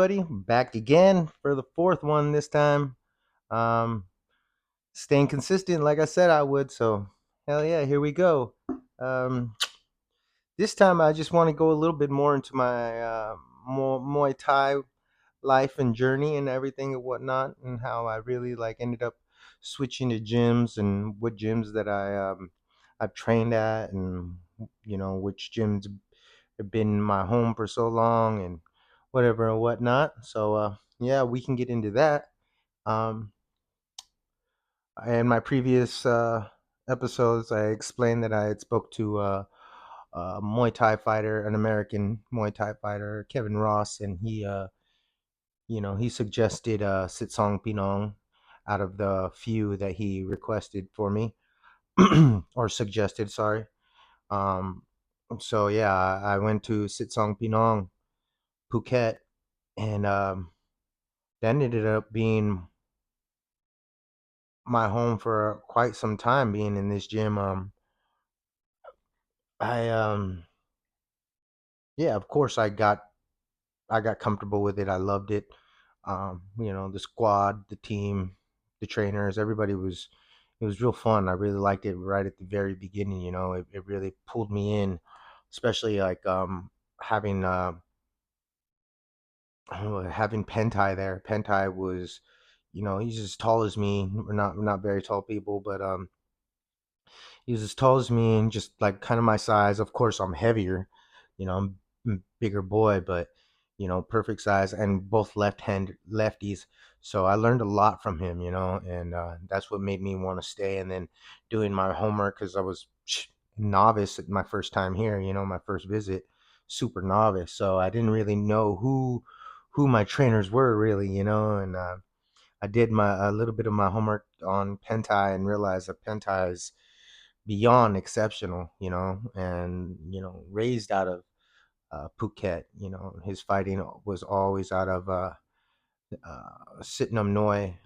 Buddy, back again for the fourth one this time. Um, Staying consistent, like I said I would. So, hell yeah, here we go. Um, this time, I just want to go a little bit more into my Muay Thai life and journey and everything and whatnot, and how I really like ended up switching to gyms and what gyms that I've trained at, and which gyms have been my home for so long and whatever and whatnot. So yeah, we can get into that. Um, in my previous episodes, I explained that I had spoke to a Muay Thai fighter, an American Muay Thai fighter, Kevin Ross, and he suggested Sitsong Pinong out of the few that he requested for me or suggested. Sorry. Um, so yeah, I went to Sitsong Pinong, Phuket, and that ended up being my home for quite some time. Being in this gym, I yeah, of course, I got comfortable with it. I loved it. The squad, the team, the trainers, everybody was it was real fun. I really liked it right at the very beginning. It really pulled me in, especially like having having Pentai there. Pentai was, he's as tall as me. We're not very tall people, but he was as tall as me and just like kind of my size. Of course, I'm heavier. I'm a bigger boy, but perfect size and both lefties. So I learned a lot from him, and that's what made me want to stay. And then doing my homework because I was novice at my first time here, my first visit, super novice. So I didn't really know who my trainers were really, and I did my a little bit of my homework on Pentai and realized that Pentai is beyond exceptional, and raised out of Phuket. His fighting was always out of Sitnam Noi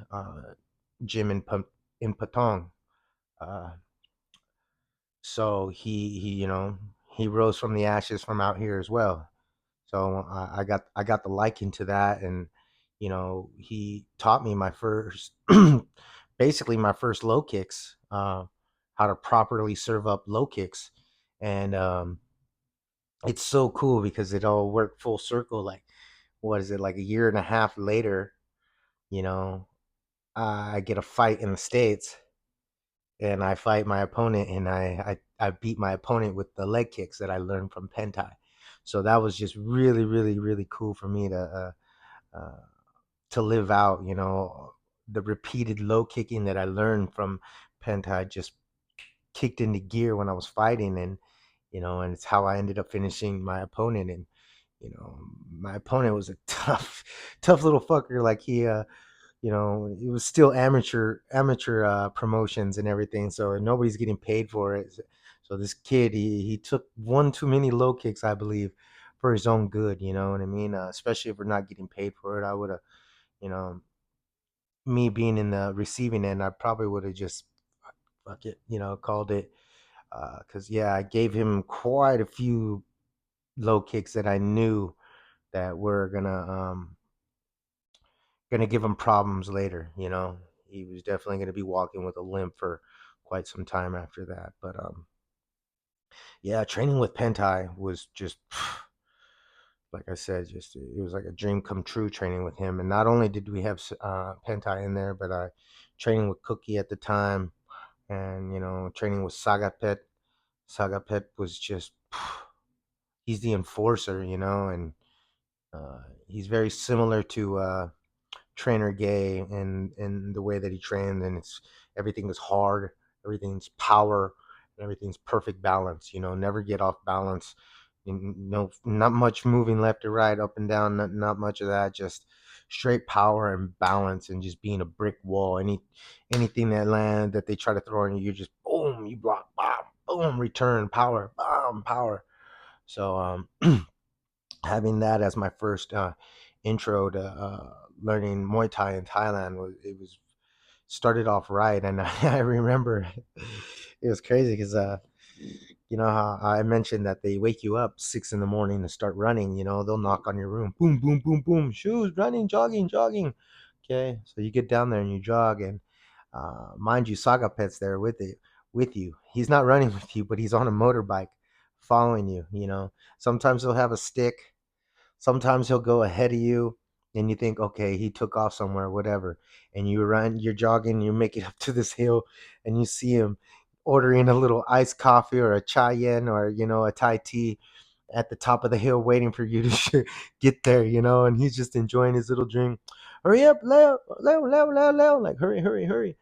gym in Patong. Uh, so he rose from the ashes from out here as well. So I got the liking to that, and he taught me my first, basically my first low kicks, how to properly serve up low kicks, and it's so cool because it all worked full circle. Like, what is it, like a year and a half later? You know, I get a fight in the States, and I fight my opponent, and I beat my opponent with the leg kicks that I learned from Pentai. So that was just really, really, really cool for me uh, to live out. The repeated low kicking that I learned from Pentai just kicked into gear when I was fighting, and it's how I ended up finishing my opponent. And my opponent was a tough little fucker. Like it was still amateur promotions and everything, so nobody's getting paid for it. So this kid, he took one too many low kicks, I believe, for his own good. You know what I mean? Especially if we're not getting paid for it, I would have, you know, me being in the receiving end, I probably would have just fuck it, called it. Because yeah, I gave him quite a few low kicks that I knew that were gonna give him problems later. He was definitely gonna be walking with a limp for quite some time after that. But yeah, training with Pentai was just like I said, just it was like a dream come true training with him. And not only did we have Pentai in there, but training with Cookie at the time, and training with Sagapet. Sagapet was just he's the enforcer, and he's very similar to Trainer Gay in the way that he trained, and it's everything is hard, everything's power, and everything's perfect balance. Never get off balance. No, not much moving left or right, up and down. Not much of that. Just straight power and balance, and just being a brick wall. Anything that they try to throw on you, you just boom, you block, bomb, boom, return, power, bomb, power. So having that as my first intro to learning Muay Thai in Thailand was started off right. And I remember it was crazy because You know how I mentioned that they wake you up 6 in the morning to start running. They'll knock on your room, boom, boom, boom, boom, shoes, running, jogging, jogging. Okay, so you get down there and you jog, and mind you, Saga Pet's there with you. He's not running with you, but he's on a motorbike, following you. Sometimes he'll have a stick. Sometimes he'll go ahead of you, and you think, okay, he took off somewhere, whatever. And you're jogging, you make it up to this hill, and you see him ordering a little iced coffee or a chai yen or a Thai tea at the top of the hill, waiting for you to get there, and he's just enjoying his little drink. Hurry up, Leo, Leo, Leo, Leo, Leo, like hurry, hurry, hurry,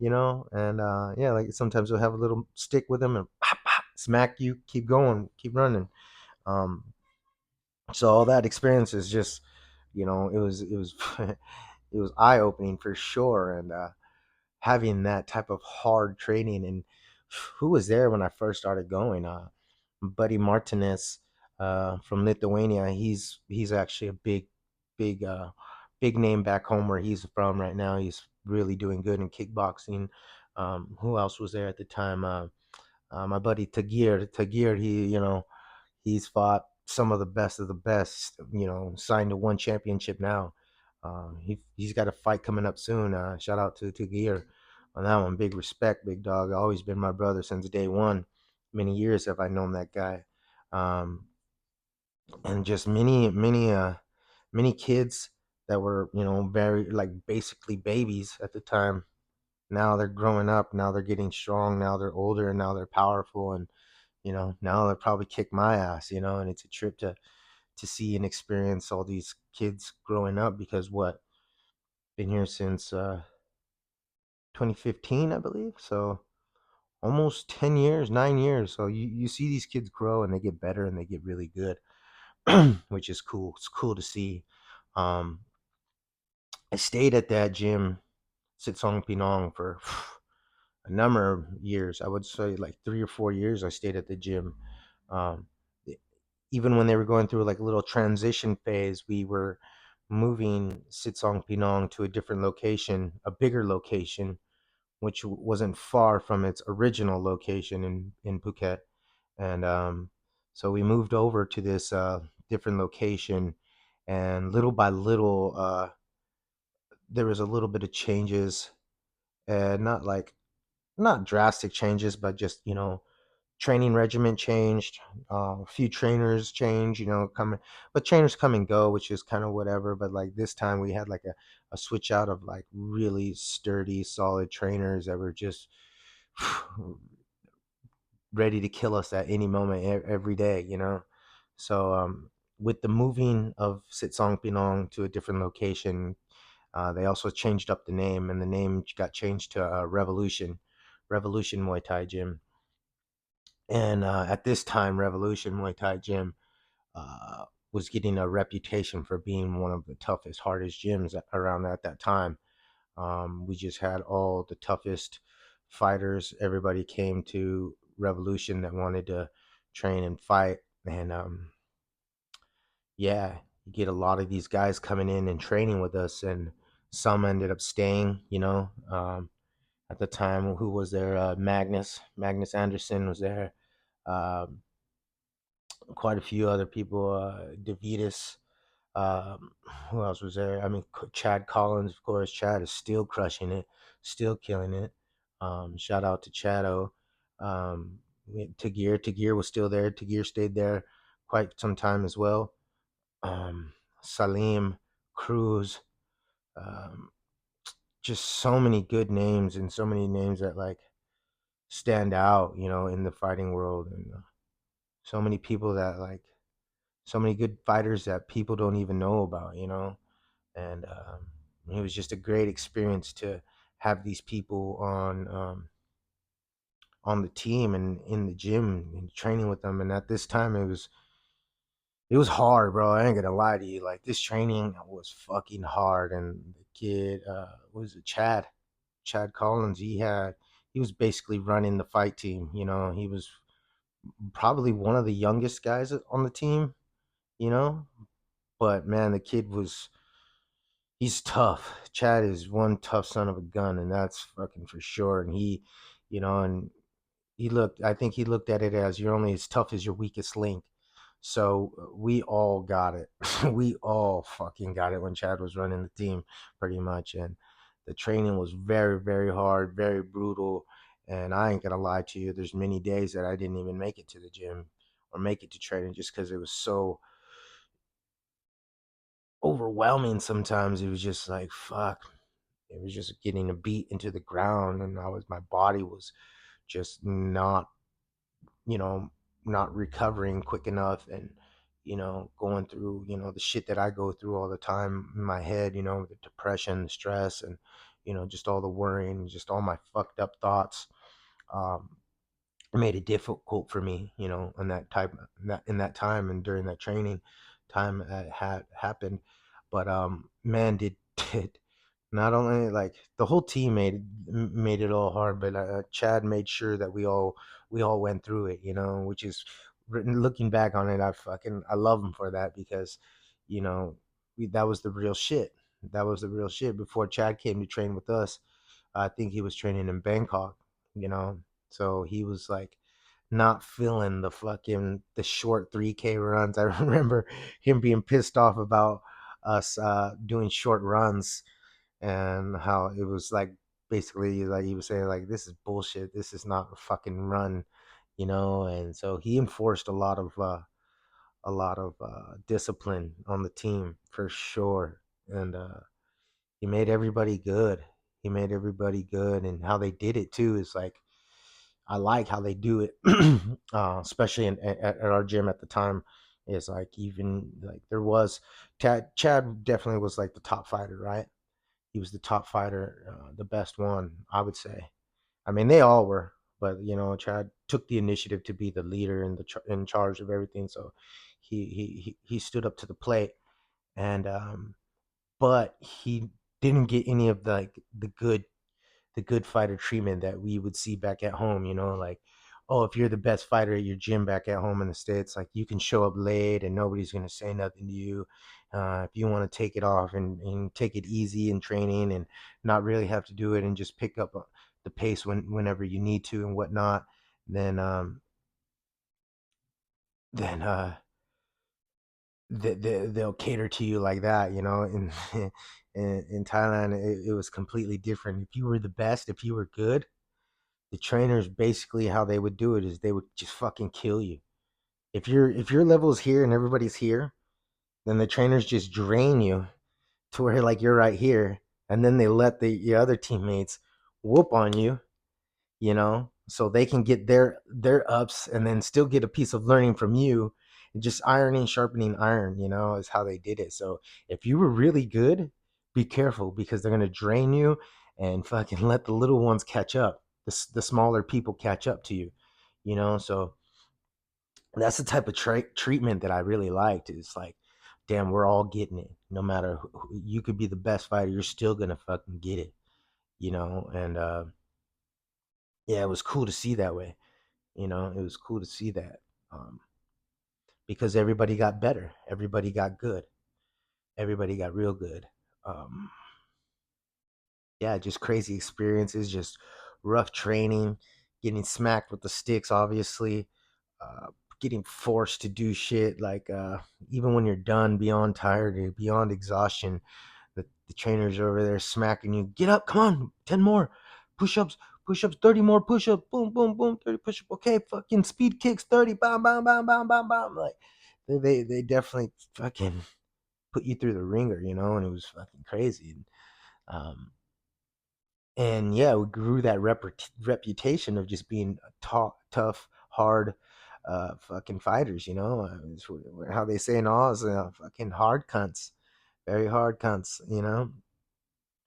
and yeah, like sometimes we'll have a little stick with him and pop, pop, smack you, keep going, keep running. Um, so all that experience is just, it was it was eye opening for sure, and having that type of hard training. And who was there when I first started going? Buddy Martinez from Lithuania. He's actually a big big name back home where he's from right now. He's really doing good in kickboxing. Who else was there at the time? My buddy Tagir, he's fought some of the best of the best. Signed to one championship now. He's got a fight coming up soon. Shout out to Tagir on that one. Big respect, big dog. Always been my brother since day one. Many years have I known that guy. Um, and just many kids that were very like basically babies at the time. Now they're growing up. Now they're getting strong. Now they're older. And now they're powerful. And now they'll probably kick my ass. And it's a trip to see and experience all these kids growing up, because what, been here since 2015, I believe. So almost 10 years, 9 years. So you see these kids grow and they get better and they get really good, which is cool. It's cool to see. um I stayed at that gym, Sitsong Pinong, for a number of years. I would say like 3 or 4 years I stayed at the gym. um e- Even when they were going through like a little transition phase, we were moving Sitsong Pinong to a different location, a bigger location, which wasn't far from its original location in Phuket. And so we moved over to this different location, and little by little, there was a little bit of changes, and not drastic changes, but just training regimen changed. A few trainers changed, coming, but trainers come and go, which is kind of whatever. But like this time, we had like a switch out of like really sturdy, solid trainers that were just ready to kill us at any moment, every day. So with the moving of Sitsong Pinong to a different location, they also changed up the name, and the name got changed to Revolution Muay Thai Gym. And at this time, Revolution Muay Thai Gym uh, was getting a reputation for being one of the toughest, hardest gyms around at that time. We just had all the toughest fighters. Everybody came to Revolution that wanted to train and fight. And yeah, you get a lot of these guys coming in and training with us, and some ended up staying. At the time, who was there? Magnus Anderson was there. Um, Quite a few other people. Davidas. Um, who else was there? I mean, Chad Collins, of course. Chad is still crushing it, still killing it. Shout out to Chado. Tagir was still there. Tagir stayed there quite some time as well. Um, Salim, Cruz, um, just so many good names, and so many names that like stand out, in the fighting world. And so many people that like, so many good fighters that people don't even know about, and it was just a great experience to have these people on the team and in the gym and training with them. And at this time, it was hard, bro. I ain't gonna lie to you. Like, this training was fucking hard. And the kid, what was it, Chad Collins? He was basically running the fight team. He was probably one of the youngest guys on the team. You know, but man, the kid was he's tough. Chad is one tough son of a gun, and that's fucking for sure. And he, and I think he looked at it as you're only as tough as your weakest link. So we all got it. We all fucking got it when Chad was running the team, pretty much. And the training was very, very hard, very brutal. And I ain't gonna lie to you, there's many days that I didn't even make it to the gym or make it to training just because it was so overwhelming. Sometimes it was just like fuck. It was just getting a beat into the ground, and my body was just not, you know, not recovering quick enough, and going through, the shit that I go through all the time in my head, the depression, the stress, and just all the worrying, just all my fucked up thoughts. Um, made it difficult for me, in that time and during that training time that had happened. But man, did not only like the whole team made it all hard, but Chad made sure that we all went through it, which is looking back on it, I love him for that because you know that was the real shit. That was the real shit before Chad came to train with us. I think he was training in Bangkok, you know. So he was like not feeling the short 3K runs. I remember him being pissed off about us doing short runs, and how it was like basically like he was saying like this is bullshit. This is not a fucking run, and so he enforced a lot of discipline on the team for sure. And he made everybody good. He made everybody good, and how they did it too is like I like how they do it, especially at our gym at the time. Is like even like there was Chad definitely was like the top fighter, right? He was the top fighter, the best one, I would say. I mean, they all were, but Chad took the initiative to be the leader and in charge of everything. So he stood up to the plate, and but he didn't get any of like the good fighter treatment that we would see back at home, like, oh, if you're the best fighter at your gym back at home in the States, like you can show up late and nobody's going to say nothing to you. If you want to take it off and take it easy in training and not really have to do it and just pick up the pace whenever you need to and whatnot, then, then, they'll cater to you like that, in Thailand, it was completely different. If you were the best, if you were good, the trainers basically how they would do it is they would just fucking kill you. If your level is here and everybody's here, then the trainers just drain you to where like you're right here, and then they let the other teammates whoop on you, so they can get their ups and then still get a piece of learning from you. And just ironing, sharpening iron, is how they did it. So if you were really good, be careful because they're gonna drain you and fucking let the little ones catch up. The smaller people catch up to you, So that's the type of treatment that I really liked. It's like, damn, we're all getting it. No matter you could be the best fighter, you're still gonna fucking get it, And yeah, it was cool to see that way. It was cool to see that, um, because everybody got better, everybody got good, everybody got real good. Um, yeah, just crazy experiences, just rough training, getting smacked with the sticks, obviously, uh, getting forced to do shit like even when you're done, beyond tired, beyond exhaustion, the trainers are over there smacking you. Get up, come on, 10 more push-ups, push-ups, 30 more push-ups, boom, boom, boom, 30 push-ups. Okay, fucking speed kicks, 30, bam, bam, bam, bam, bam, bam. Like they definitely fucking put you through the ringer, and it was fucking crazy. Um, and yeah, we grew that reputation of just being tough, hard, fucking fighters. It's how they say in Oz, fucking hard cunts, very hard cunts.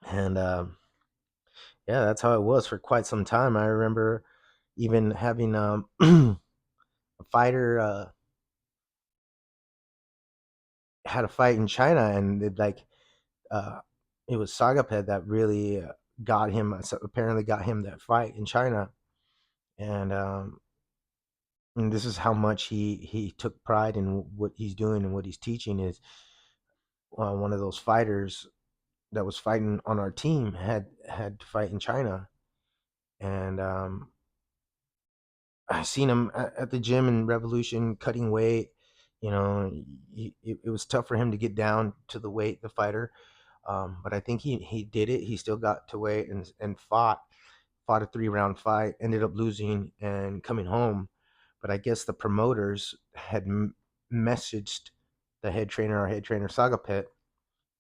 And yeah, that's how it was for quite some time. I remember even having a fighter had a fight in China, and uh, it was Sagaped that really got him. Apparently, got him that fight in China, and and this is how much he took pride in what he's doing and what he's teaching. Is one of those fighters that was fighting on our team had to fight in China, and I seen him at the gym in Revolution cutting weight. You know, it was tough for him to get down to the weight, the fighter. But I think he did it. He still got to weight and fought a 3 round fight. Ended up losing and coming home. But I guess the promoters had messaged the head trainer, our head trainer Sagapet,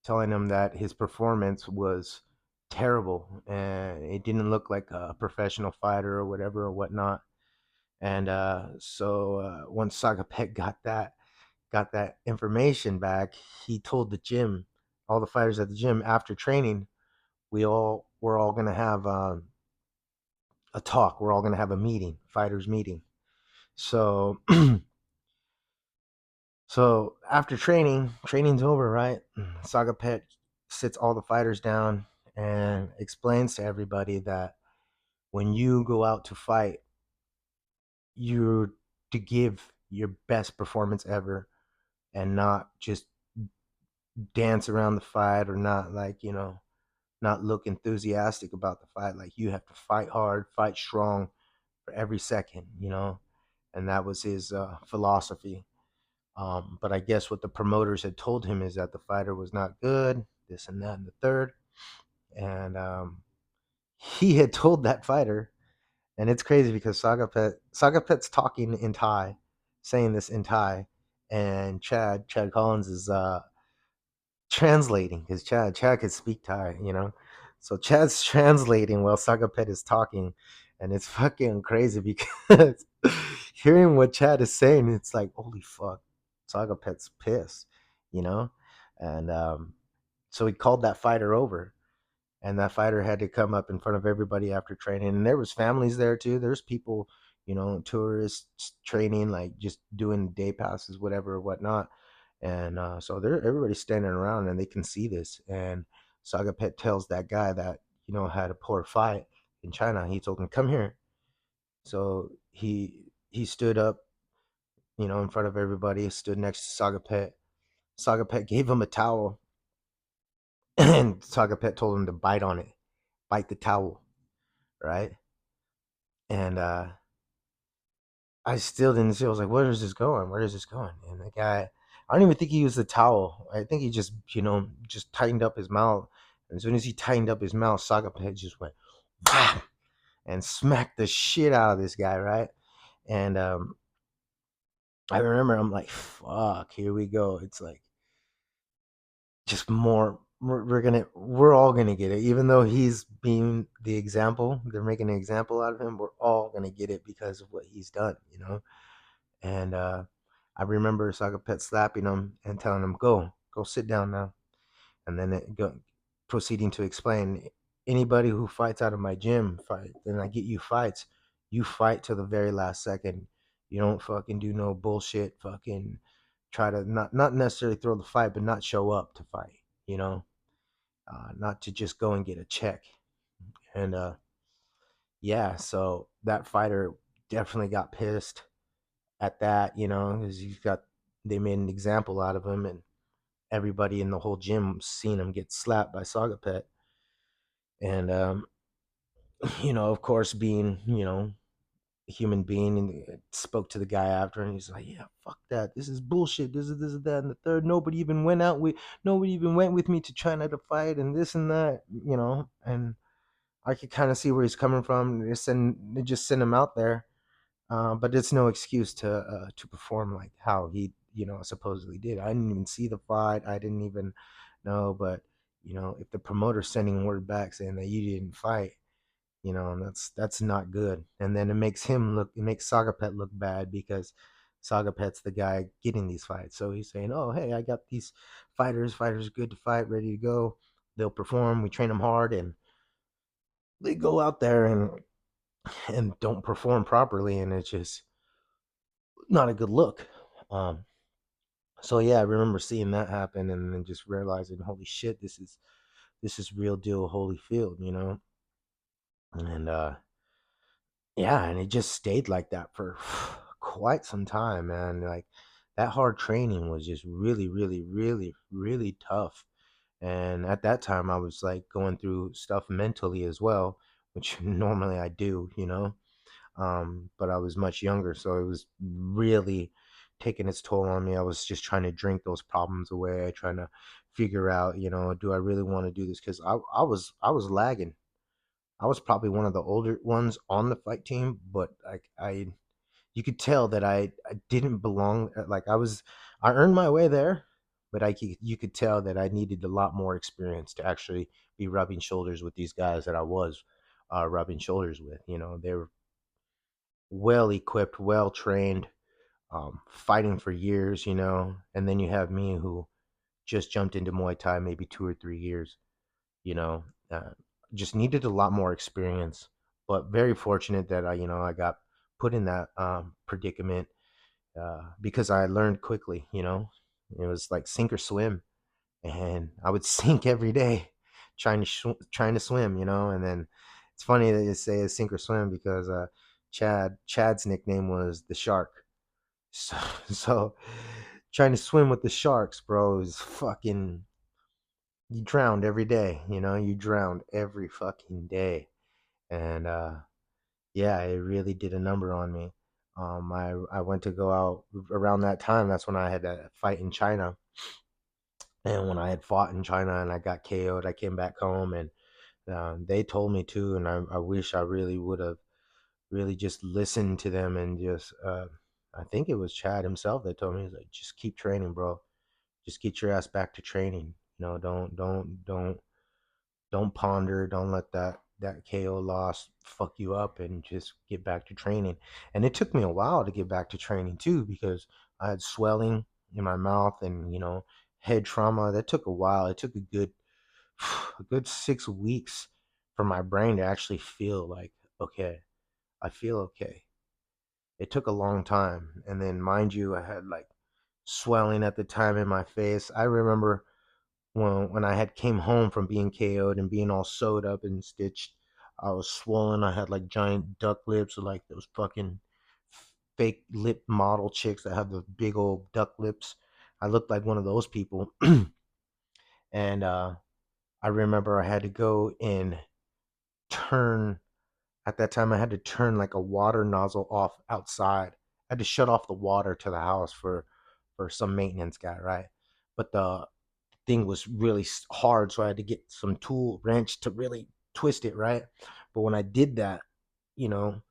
telling him that his performance was terrible and it didn't look like a professional fighter or whatever or whatnot. And once Sagapet got that information back, he told the gym, all the fighters at the gym after training, we're all gonna have a talk. We're all gonna have a meeting, fighters meeting. So so after training's over, right? Sagapet sits all the fighters down and explains to everybody that when you go out to fight, you're to give your best performance ever and not just dance around the fight or not like, not look enthusiastic about the fight. Like you have to fight hard, fight strong for every second, and that was his philosophy. But I guess what the promoters had told him is that the fighter was not good, this and that and the third. And he had told that fighter, and it's crazy because Sagapet's talking in Thai, saying this in Thai, and Chad Collins is translating because Chad could speak Thai, So Chad's translating while Sagapet is talking, and it's fucking crazy because hearing what Chad is saying, it's like, holy fuck, Sagapet's pissed, you know? And so he called that fighter over, and that fighter had to come up in front of everybody after training. And there was families there too. There's people, tourists training, like just doing day passes, whatever or whatnot. And so everybody's standing around and they can see this. And Sagapet tells that guy that had a poor fight in China. He told him, "Come here." So he stood up, in front of everybody. Stood next to Sagapet. Sagapet gave him a towel, and Sagapet told him to bite on it, bite the towel, right? And I still didn't see. I was like, "Where is this going? Where is this going?" And the guy, I don't even think he used the towel. I think he just, just tightened up his mouth. And as soon as he tightened up his mouth, Sagapet just went, "Wow," and smacked the shit out of this guy, right? And I remember I'm like, "Fuck, here we go." It's like just more. We're all gonna get it, even though he's being the example. They're making an example out of him. We're all gonna get it because of what he's done. And I remember Sagapet slapping him and telling him, go sit down now." And then proceeding to explain, anybody who fights out of my gym, fight, then I get you fights. You fight to the very last second. You don't fucking do no bullshit. Fucking try to not necessarily throw the fight, but not show up to fight. Not to just go and get a check. And yeah, so that fighter definitely got pissed at that, because they made an example out of him, and everybody in the whole gym seen him get slapped by Sagapet. And of course, being a human being, and spoke to the guy after, and he's like, "Yeah, fuck that. This is bullshit. This is that and the third. Nobody even went with me to China to fight, and this and that, And I could kind of see where he's coming from. They just send him out there. But it's no excuse to perform like how he supposedly did. I didn't even see the fight. I didn't even know. But if the promoter's sending word back saying that you didn't fight, and that's not good. And then it makes Sagapet look bad because Sagapet's the guy getting these fights. So he's saying, "Oh, hey, I got these fighters good to fight, ready to go. They'll perform. We train them hard, and they go out there and don't perform properly, and it's just not a good look." Um, so yeah, I remember seeing that happen, and then just realizing, holy shit, this is real deal Holyfield. And yeah, and it just stayed like that for quite some time, man. Like that hard training was just really, really, really, really tough. And at that time, I was like going through stuff mentally as well, which normally I do. but I was much younger, so it was really taking its toll on me. I was just trying to drink those problems away, trying to figure out, do I really want to do this? Because I was lagging. I was probably one of the older ones on the fight team, but I you could tell that I didn't belong. Like I earned my way there, but you could tell that I needed a lot more experience to actually be rubbing shoulders with these guys that I was rubbing shoulders with. They were well equipped, well trained, fighting for years. And then you have me who just jumped into Muay Thai maybe 2 or 3 years. You know, uh, just needed a lot more experience, but very fortunate that I got put in that predicament because I learned quickly. It was like sink or swim, and I would sink every day trying to swim. And then it's funny that you say sink or swim because Chad's nickname was the shark. So, so trying to swim with the sharks, bro, is fucking you drowned every day. You drowned every fucking day, and yeah, it really did a number on me. I went to go out around that time. That's when I had that fight in China. And when I had fought in China and I got KO'd, I came back home and they told me too. And I wish I really would have really just listened to them and just, I think it was Chad himself that told me, he's like, just keep training, bro. Just get your ass back to training. Don't ponder. Don't let that KO loss fuck you up, and just get back to training. And it took me a while to get back to training too because I had swelling in my mouth and head trauma. That took a while. It took a good 6 weeks for my brain to actually feel like, okay, I feel okay. It took a long time. And then mind you, I had like swelling at the time in my face. I remember when I had came home from being KO'd and being all sewed up and stitched, I was swollen. I had like giant duck lips, like those fucking fake lip model chicks that have the big old duck lips. I looked like one of those people. And I remember I had to go and turn at that time. I had to turn like a water nozzle off outside. I had to shut off the water to the house for some maintenance guy, right? But the thing was really hard, so I had to get some tool wrench to really twist it, right? But when I did that, you know,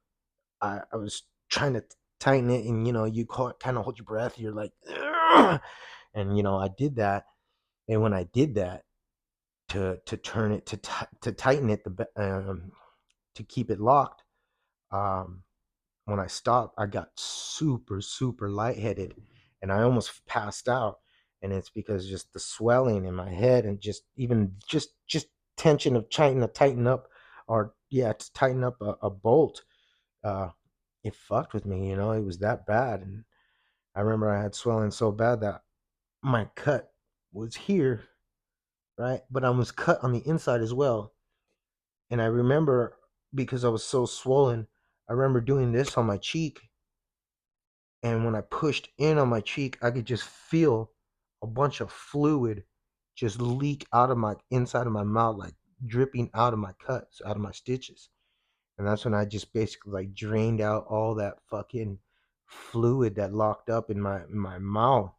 I was trying to tighten it, and you kind of hold your breath. You're like, "Ugh!" And I did that, and when I did that to turn it to tighten it to keep it locked, um, when I stopped, I got super, super lightheaded and I almost passed out. And it's because just the swelling in my head and just even just tension of trying to tighten up or yeah, to tighten up a bolt. Uh, it fucked with me, it was that bad. And I remember I had swelling so bad that my cut was here, right? But I was cut on the inside as well. And I remember because I was so swollen, I remember doing this on my cheek, and when I pushed in on my cheek, I could just feel a bunch of fluid just leak out of my inside of my mouth, like dripping out of my cuts, out of my stitches. And that's when I just basically like drained out all that fucking fluid that locked up in my mouth.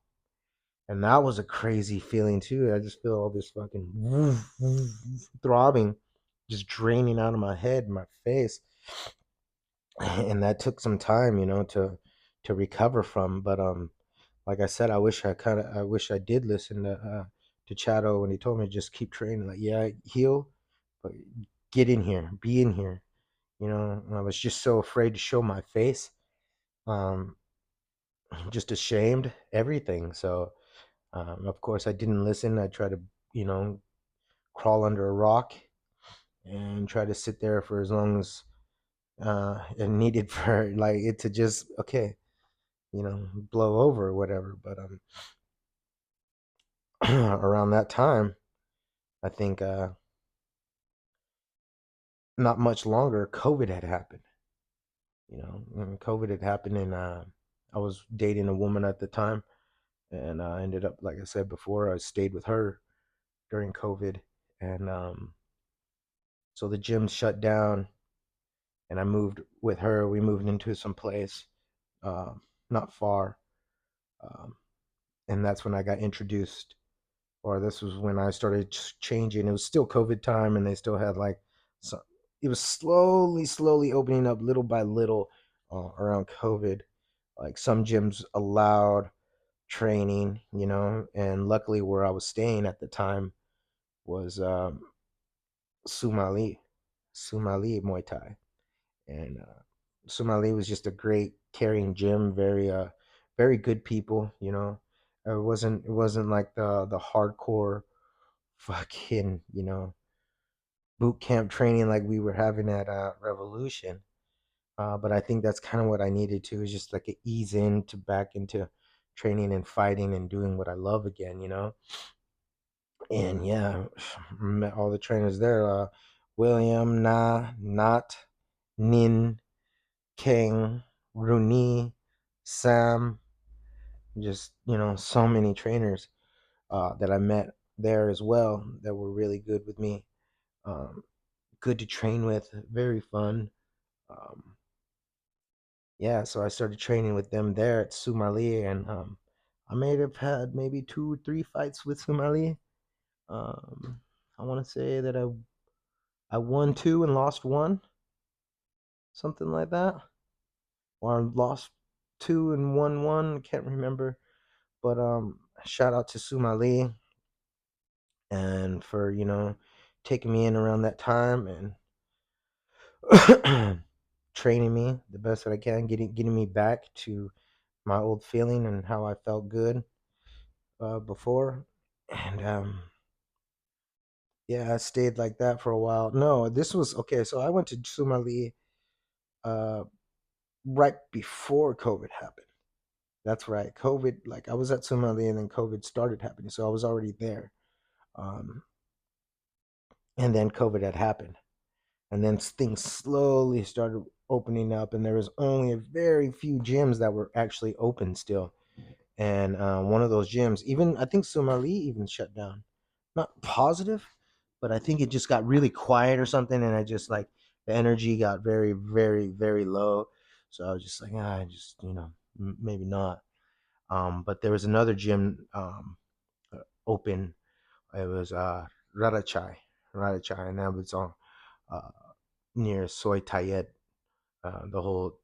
And that was a crazy feeling too. I just feel all this fucking woof, woof, woof, throbbing, just draining out of my head, my face. And that took some time, to recover from. But like I said, I wish I did listen to Chato when he told me just keep training. Like, yeah, heal, but get in here, be in here. And I was just so afraid to show my face, um, just ashamed, everything. So of course I didn't listen. I tried to, you know, crawl under a rock and try to sit there for as long as it needed for like it to just okay, blow over or whatever. But around that time, I think not much longer, COVID had happened. And COVID had happened, and I was dating a woman at the time, and I ended up, like I said before, I stayed with her during COVID, and so the gym shut down, and I moved with her. We moved into some place uh, not far, um, and that's when I got introduced, or this was when I started changing. It was still COVID time, and they still had like some. It was slowly opening up little by little around COVID. Like some gyms allowed training, and luckily where I was staying at the time was Sumali, Sumali Muay Thai, and Sumali was just a great caring gym, very good people. It wasn't like the hardcore fucking boot camp training like we were having at Revolution. But I think that's kind of what I needed to, is just like a ease into back into training and fighting and doing what I love again. And yeah, met all the trainers there. William, Na, Nat, Nin, King, Rooney, Sam, just so many trainers that I met there as well that were really good with me. Um, Good to train with, very fun. Um, yeah, so I started training with them there at Sumali, and I may have had maybe 2 or 3 fights with Sumali. Um, I want to say that I won 2 and lost 1, something like that, or I lost 2 and won 1. Can't remember, but shout out to Sumali and for taking me in around that time and training me the best that I can, getting me back to my old feeling and how I felt good before. And yeah, I stayed like that for a while. No, this was okay. So I went to Sumali uh, right before COVID happened. That's right. COVID, like I was at Sumali and then COVID started happening. So I was already there. Um, and then COVID had happened. And then things slowly started opening up. And there was only a very few gyms that were actually open still. And one of those gyms, even I think Sumali even shut down. Not positive, but I think it just got really quiet or something, and I just like the energy got very, very, very low. So I was just like, I just maybe not. But there was another gym open. It was Radachai, Radachai, and that was on uh, near Soy Tayet, the whole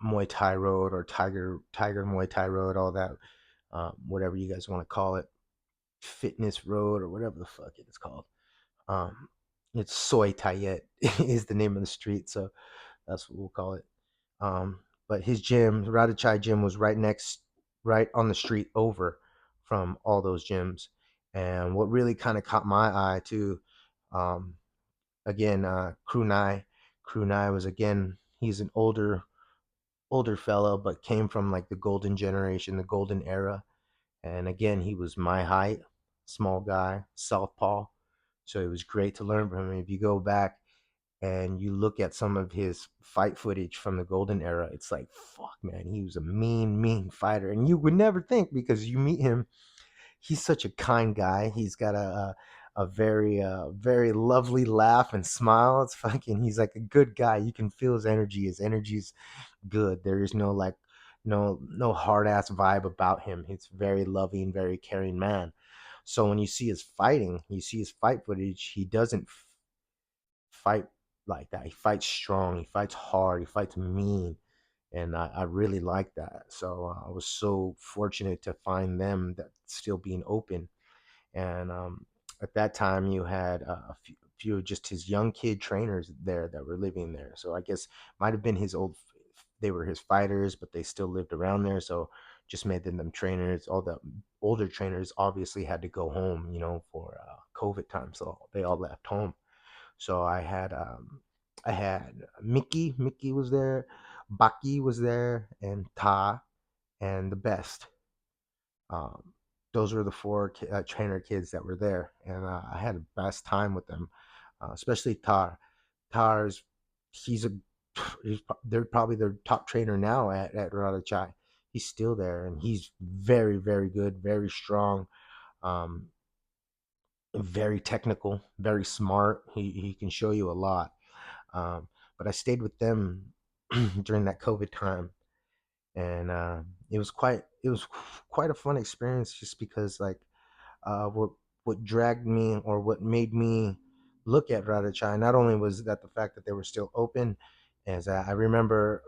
Muay Thai Road or Tiger Muay Thai Road, all that, whatever you guys want to call it, Fitness Road or whatever the fuck it is called. Um, it's Soy Tayet is the name of the street, so that's what we'll call it. Um, but his gym, Radachai gym, was right on the street over from all those gyms. And what really kind of caught my eye too, um, again, Krunai was again. He's an older fellow, but came from like the golden generation, the golden era. And again, he was my height, small guy, southpaw. So it was great to learn from him. If you go back and you look at some of his fight footage from the golden era, it's like, fuck, man, he was a mean fighter. And you would never think, because you meet him, he's such a kind guy. He's got a very very lovely laugh and smile. It's fucking, he's like a good guy. You can feel his energy. His energy's good. There is no like no hard ass vibe about him. He's very loving, very caring man. So when you see his fighting, you see his fight footage, he doesn't fight like that. He fights strong, he fights hard, he fights mean. And I really like that. So I was so fortunate to find them that still being open. And at that time, you had a few just his young kid trainers there that were living there. So I guess might have been his old. They were his fighters, but they still lived around there. So just made them trainers. All the older trainers obviously had to go home, for COVID time. So they all left home. So I had Mickey. Mickey was there. Baki was there, and Ta, and the best. Um, those were the 4 trainer kids that were there, and I had the best time with them, especially Tar. Tar's he's a they're probably their top trainer now at Radachai. He's still there, and he's very, very good, very strong, um, very technical, very smart. He can show you a lot. Um, but I stayed with them during that COVID time, and it was quite a fun experience just because like what dragged me or what made me look at Radachai not only was that the fact that they were still open, as I remember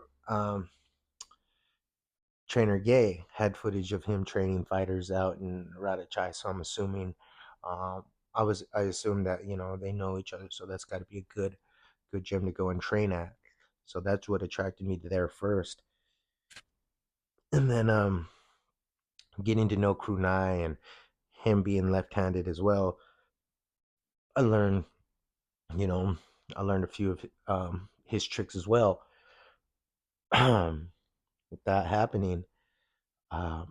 Trainer Gay had footage of him training fighters out in Radachai, so I'm assuming um, I assume that they know each other, so that's got to be a good gym to go and train at. So that's what attracted me to there first, and then getting to know Kunai and him being left-handed as well. I learned, you know, I learned a few of his tricks as well. With that happening, uh,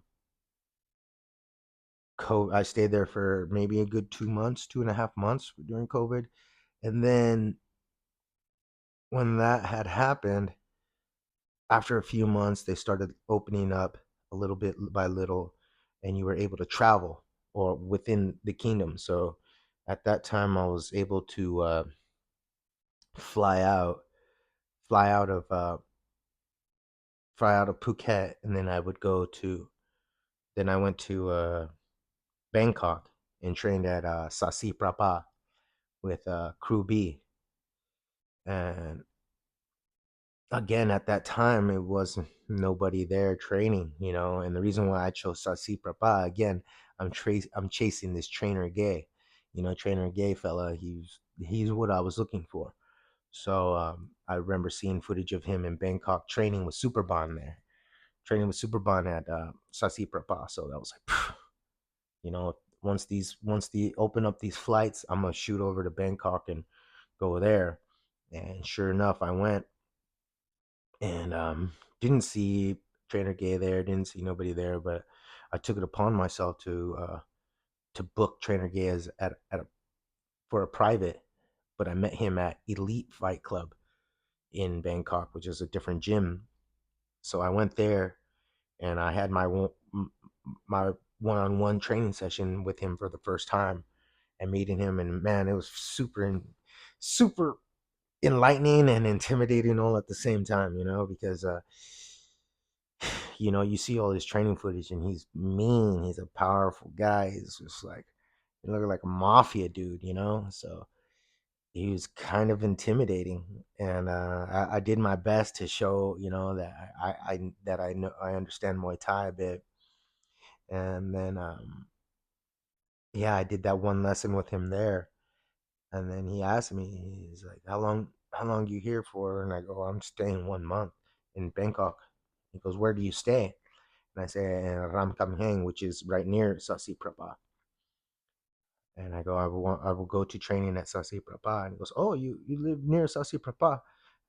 I stayed there for maybe a good 2 months, 2.5 months during COVID. And then when that had happened, after a few months, they started opening up a little bit by little, and you were able to travel or within the kingdom. So at that time, I was able to fly out, fly out of fly out of Phuket, and then I went to Bangkok and trained at Sasi Prapa with Crew B. And again, at that time, it was nobody there training, And the reason why I chose Sasi Prapa, again, I'm chasing this Trainer Gay, Trainer Gay fella. He's what I was looking for. So I remember seeing footage of him in Bangkok training with Superbon there, training with Superbon at Sasi Prapa. So that was like, you know, once they open up these flights, I'm gonna shoot over to Bangkok and go there. And sure enough, I went and didn't see Trainer Gay there, didn't see nobody there, but I took it upon myself to book Trainer Gay for a private. But I met him at Elite Fight Club in Bangkok, which is a different gym. So I went there and I had my one-on-one training session with him for the first time and meeting him, and man, it was super enlightening and intimidating all at the same time, because you see all his training footage and he's mean, he's a powerful guy, he's just like he looked like a mafia dude, so he was kind of intimidating, and I did my best to show that I know I understand Muay Thai a bit, and then yeah, I did that one lesson with him there. And then he asked me, he's like, how long you here for? And I go, I'm staying 1 month in Bangkok. He goes, where do you stay? And I say, in Ram Kam Heng, which is right near Sasi Prapa. And I go, I will go to training at Sasi Prapa. And he goes, oh, you live near Sasi Prapa?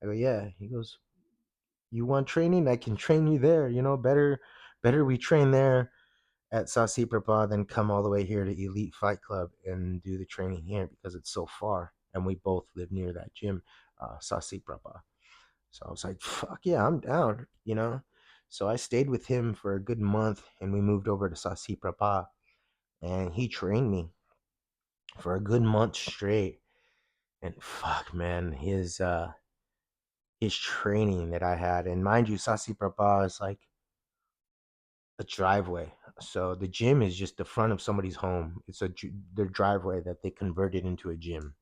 I go, yeah. He goes, you want training? I can train you there. Better we train there at Sasi Prapa than come all the way here to Elite Fight Club and do the training here because it's so far. And we both live near that gym, Sasi Prapa. So I was like, fuck yeah, I'm down. So I stayed with him for a good month and we moved over to Sasi Prapa and he trained me for a good month straight. And fuck man, his training that I had, and mind you, Sasi Prapa is like a driveway. So the gym is just the front of somebody's home. It's their driveway that they converted into a gym,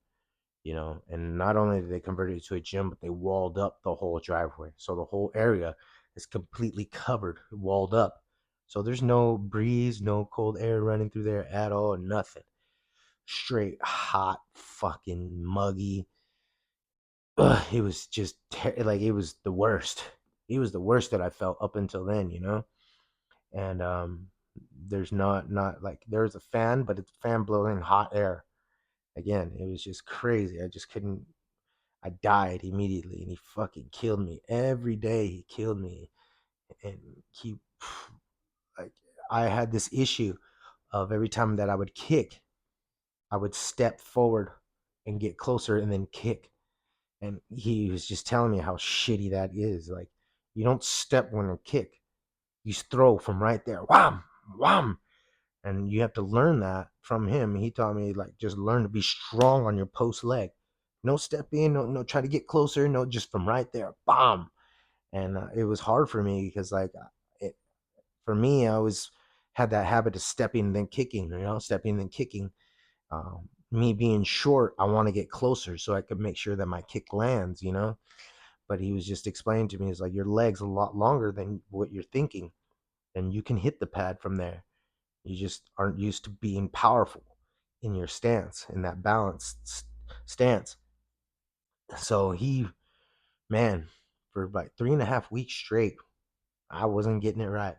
And not only did they convert it to a gym, but they walled up the whole driveway. So the whole area is completely covered, walled up. So there's no breeze, no cold air running through there at all, nothing. Straight hot, fucking muggy. Ugh, it was just like it was the worst. It was the worst that I felt up until then. And there's not like there's a fan, but it's a fan blowing hot air. Again, it was just crazy. I just couldn't. I died immediately, and he fucking killed me every day. He killed me, and he like I had this issue of every time that I would kick, I would step forward and get closer, and then kick. And he was just telling me how shitty that is. Like you don't step when you kick, you throw from right there. Wham, wham. And you have to learn that from him. He taught me like just learn to be strong on your post leg. No step in, no try to get closer, no, just from right there, bomb. And it was hard for me because like it, for me, I always had that habit of stepping then kicking, stepping then kicking. Me being short, I want to get closer so I could make sure that my kick lands. But he was just explaining to me, it's like your legs a lot longer than what you're thinking, and you can hit the pad from there. You just aren't used to being powerful in your stance, in that balanced stance. So man, for like 3.5 weeks straight, I wasn't getting it right.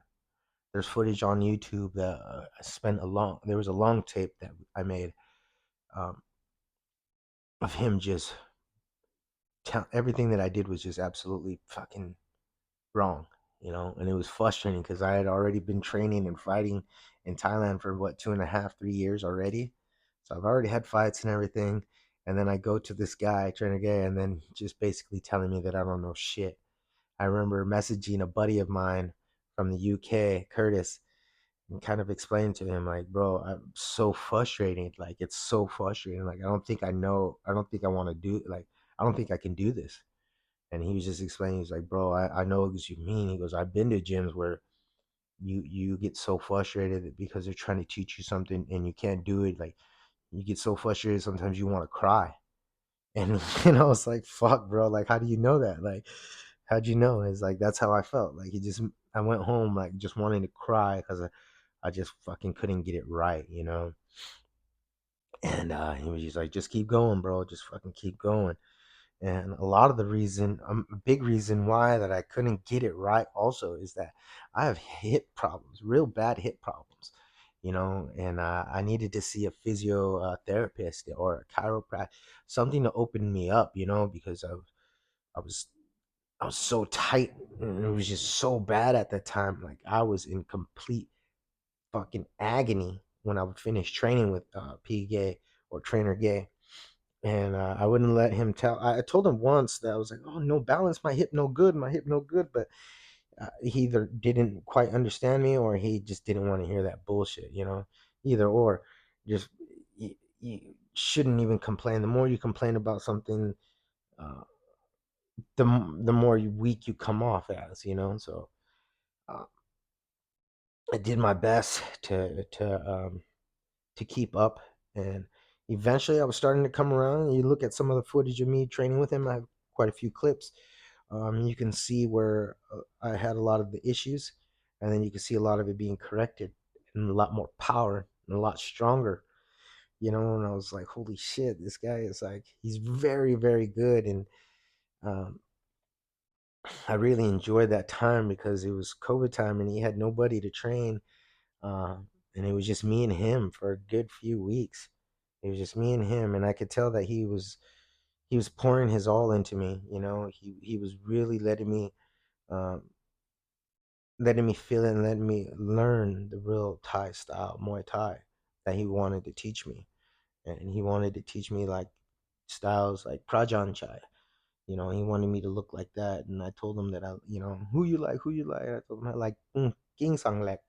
There's footage on YouTube that I spent a long. There was a long tape that I made um, of him just everything that I did was just absolutely fucking wrong, and it was frustrating because I had already been training and fighting in Thailand for what 2.5, 3 years already. So I've already had fights and everything. And then I go to this guy, trainer guy, and then just basically telling me that I don't know shit. I remember messaging a buddy of mine from the UK, Curtis, and kind of explaining to him, like, bro, I'm so frustrated. Like, it's so frustrating. Like, I don't think I want to do, like, I don't think I can do this. And he was just explaining, he's like, bro, I know what you mean. He goes, I've been to gyms where you get so frustrated because they're trying to teach you something and you can't do it. Like, you get so frustrated sometimes you want to cry. And it's like, fuck, bro. Like, how do you know that? Like, how'd you know? It's like, that's how I felt. Like, I went home like just wanting to cry because I just fucking couldn't get it right. And he was just like, just keep going, bro. Just fucking keep going. And a lot of the reason, a big reason why that I couldn't get it right also is that I have hip problems, real bad hip problems. And I needed to see a physiotherapist or a chiropractor, something to open me up, because I was I was so tight and it was just so bad at that time. Like I was in complete fucking agony when I would finish training with P Gay or Trainer Gay. And I wouldn't let him tell. I told him once that I was like, "Oh, no balance, my hip no good, my hip no good." But he either didn't quite understand me, or he just didn't want to hear that bullshit. Either or, just you shouldn't even complain. The more you complain about something, uh, the more weak you come off as. So uh, I did my best to keep up, and eventually I was starting to come around. You look at some of the footage of me training with him. I have quite a few clips. You can see where I had a lot of the issues, and then you can see a lot of it being corrected, and a lot more power and a lot stronger. And I was like, holy shit, this guy is like, he's very, very good. And um, I really enjoyed that time because it was COVID time and he had nobody to train. Uh, and it was just me and him for a good few weeks. It was just me and him, and I could tell that he was pouring his all into me. He was really um, letting me feel it and letting me learn the real Thai style Muay Thai that he wanted to teach me, and he wanted to teach me like styles like Prajan Chai. He wanted me to look like that, and I told him that who you like. I told him I like King Sang Lek.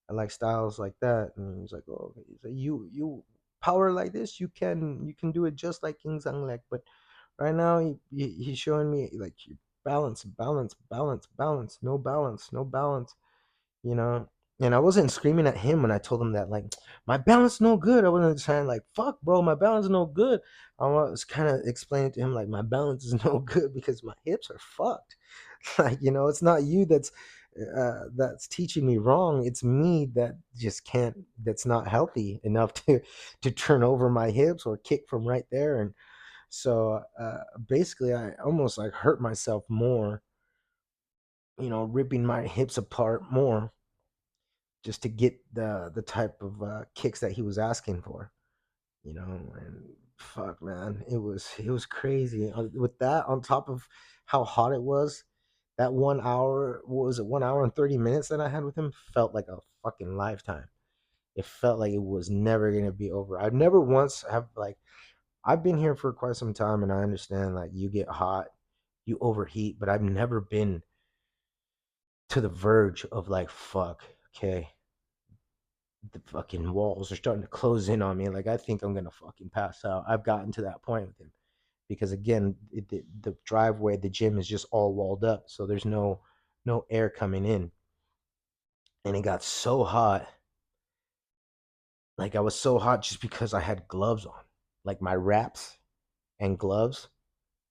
I like styles like that. And he's like, oh, he's like, you power like this, you can do it just like King Sang Lek. But right now he's showing me like balance, balance, balance, balance, no balance, no balance, you know. And I wasn't screaming at him when I told him that, like, my balance no good. I wasn't trying like, fuck, bro, my balance is no good. I was kind of explaining to him like my balance is no good because my hips are fucked. Like, it's not you that's teaching me wrong. It's me that just can't. That's not healthy enough to turn over my hips or kick from right there. And so basically, I almost like hurt myself more. Ripping my hips apart more just to get the type of kicks that he was asking for. And fuck, man, it was crazy. With that, on top of how hot it was, that 1 hour, what was it, 1 hour and 30 minutes that I had with him felt like a fucking lifetime. It felt like it was never gonna be over. I've never once have like I've been here for quite some time, and I understand like you get hot, you overheat, but I've never been to the verge of like, fuck, okay, the fucking walls are starting to close in on me. Like I think I'm gonna fucking pass out. I've gotten to that point with him. because again, the driveway, the gym is just all walled up, so there's no air coming in, and it got so hot. Like I was so hot just because I had gloves on, like my wraps and gloves.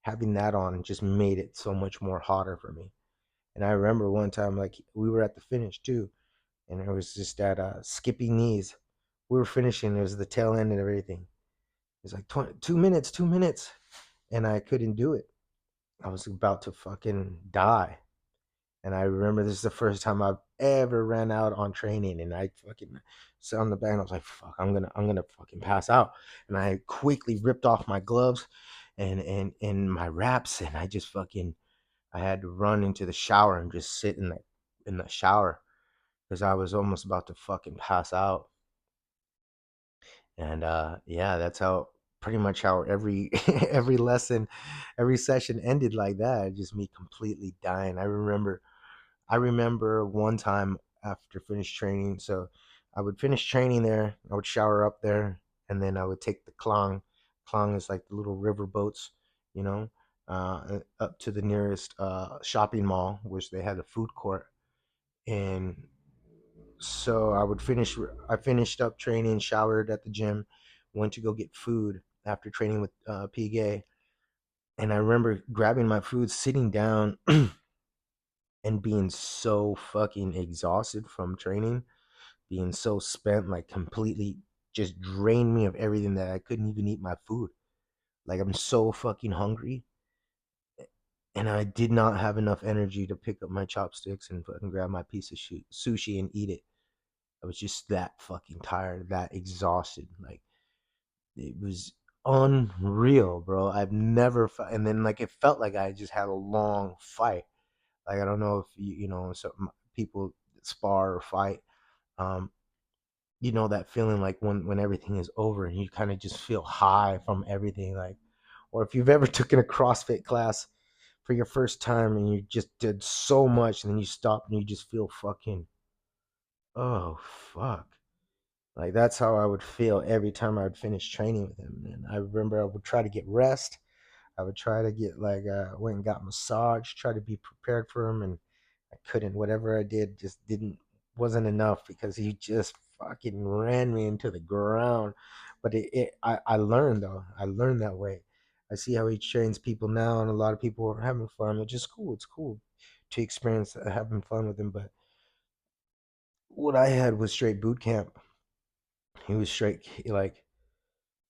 Having that on just made it so much more hotter for me. And I remember one time, like we were at the finish too, and it was just at Skippy Knees. We were finishing. It was the tail end and everything. It was like 2 minutes, 2 minutes, and I couldn't do it. I was about to fucking die. And I remember this is the first time I've ever ran out on training, and I fucking sat on the back and I was like, "Fuck, I'm gonna fucking pass out." And I quickly ripped off my gloves and my wraps, and I just fucking I had to run into the shower and just sit in the shower because I was almost about to fucking pass out. And yeah, that's how pretty much how every every lesson, every session ended like that. Just me completely dying. I remember one time after finished training, so I would finish training there, I would shower up there, and then I would take the klong. Klong is like the little river boats, you know, up to the nearest shopping mall, which they had a food court. And so I finished up training, showered at the gym, went to go get food after training with PGA. And I remember grabbing my food, sitting down, and being so fucking exhausted from training, being so spent, like completely just drained me of everything that I couldn't even eat my food. Like I'm so fucking hungry, and I did not have enough energy to pick up my chopsticks and fucking grab my piece of sushi and eat it. I was just that fucking tired, that exhausted. Like it was unreal, bro. I've never, and then like it felt like I just had a long fight. Like I don't know if some people spar or fight. Um, you know that feeling like when everything is over and you kind of just feel high from everything, like, or if you've ever taken a CrossFit class for your first time and you just did so much and then you stop and you just feel fucking, oh fuck. Like that's how I would feel every time I would finish training with him. And I remember I would try to get rest. I would try to get like went and got massage, try to be prepared for him, and I couldn't. Whatever I did just didn't wasn't enough because he just fucking ran me into the ground. But I learned though. I learned that way. I see how he trains people now, and a lot of people are having fun, which is cool. It's cool to experience having fun with him. But what I had was straight boot camp. He was straight like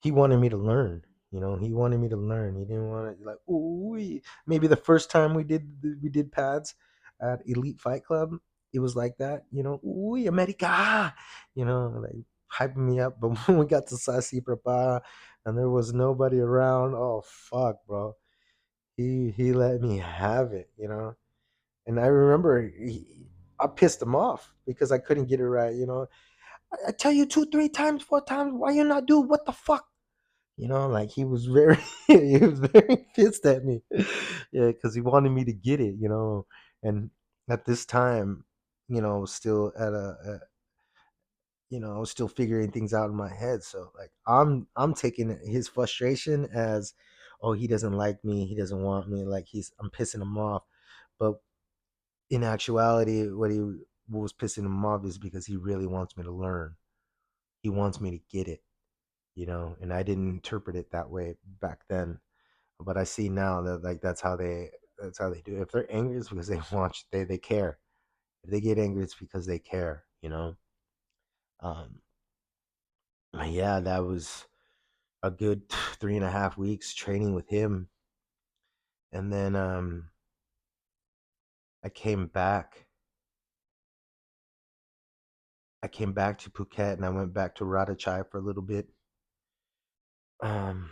he wanted me to learn. He wanted me to learn. He didn't want to like, ooh, maybe the first time we did pads at Elite Fight Club, it was like that. Ooh, America, like hyping me up. But when we got to Sasi Prapa and there was nobody around, oh fuck, bro. He let me have it. And I remember I pissed him off because I couldn't get it right. I tell you two, three times, four times, why you not do what the fuck? Like he was very he was very pissed at me. Yeah, because he wanted me to get it. And at this time, still I was still figuring things out in my head. So like I'm taking his frustration as, oh, he doesn't like me, he doesn't want me, like I'm pissing him off. But in actuality, what was pissing him off is because he really wants me to learn. He wants me to get it. And I didn't interpret it that way back then. But I see now that like that's how they do it. If they're angry, it's because they want they care. If they get angry, it's because they care. Um, yeah, that was a good 3.5 weeks training with him, and then I came back. I came back to Phuket, and I went back to Radachai for a little bit. Um,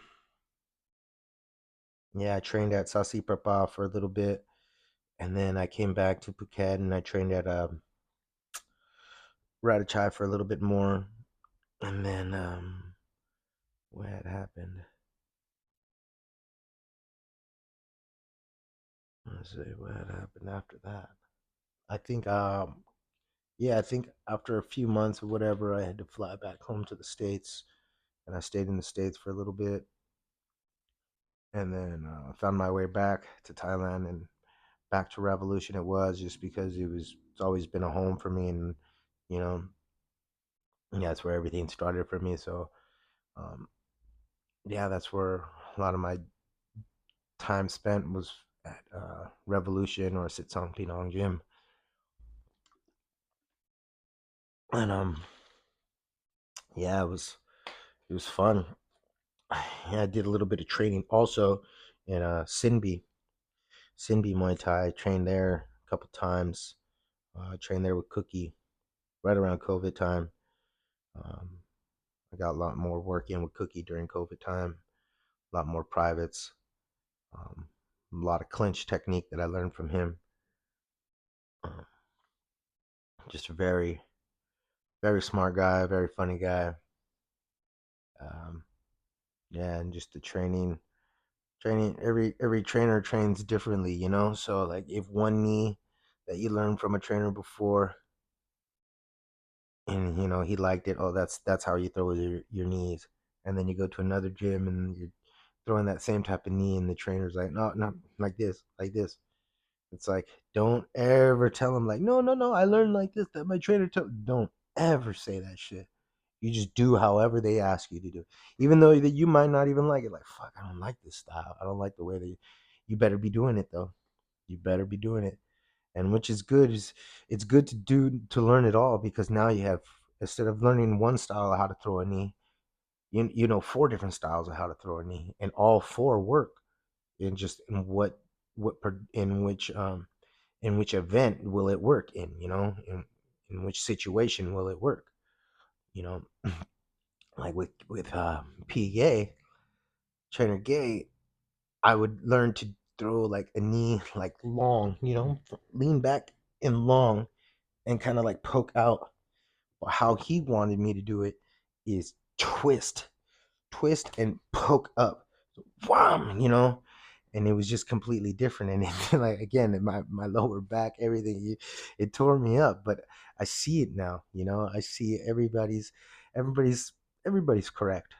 yeah, I trained at Sasi Prapa for a little bit, and then I came back to Phuket, and I trained at Radachai for a little bit more, and then what had happened? Let's see what had happened after that. I think yeah, I think after a few months or whatever, I had to fly back home to the States, and I stayed in the States for a little bit. and then found my way back to Thailand and back to Revolution. It was just because it's always been a home for me, and you know, yeah, that's where everything started for me. So um, yeah, that's where a lot of my time spent was at Revolution or Sitsang Pinong Gym, and yeah, it was fun. Yeah, I did a little bit of training also in Sinbi Muay Thai. Trained there a couple times. Trained there with Cookie right around COVID time. Um, I got a lot more work in with Cookie during COVID time. A lot more privates. Um, a lot of clinch technique that I learned from him. Uh, just a very, very smart guy, very funny guy. Um, yeah, and just the training. Every trainer trains differently, you know. So like, if one knee that you learned from a trainer before, and he liked it, oh, that's how you throw your knees, and then you go to another gym and you're throwing that same type of knee, and the trainer's like, no, no, like this, like this. It's like, don't ever tell him like, no, no, no, I learned like this that my trainer told. Don't ever say that shit. You just do however they ask you to do, even though that you might not even like it. Like, fuck, I don't like this style. I don't like the way that you better be doing it though. You better be doing it, and which is good. Is It's good to learn it all, because now you have, instead of learning one style of how to throw a knee, you know four different styles of how to throw a knee, and all four work in just in in which event will it work in, in which situation will it work, you know like with P Gay, trainer Gay, I would learn to throw like a knee like long, lean back and long, and kind of like poke out. But how he wanted me to do it is twist and poke up, wham, and it was just completely different. And it, like, again, my lower back, everything, it tore me up. But I see it now. I see everybody's everybody's correct.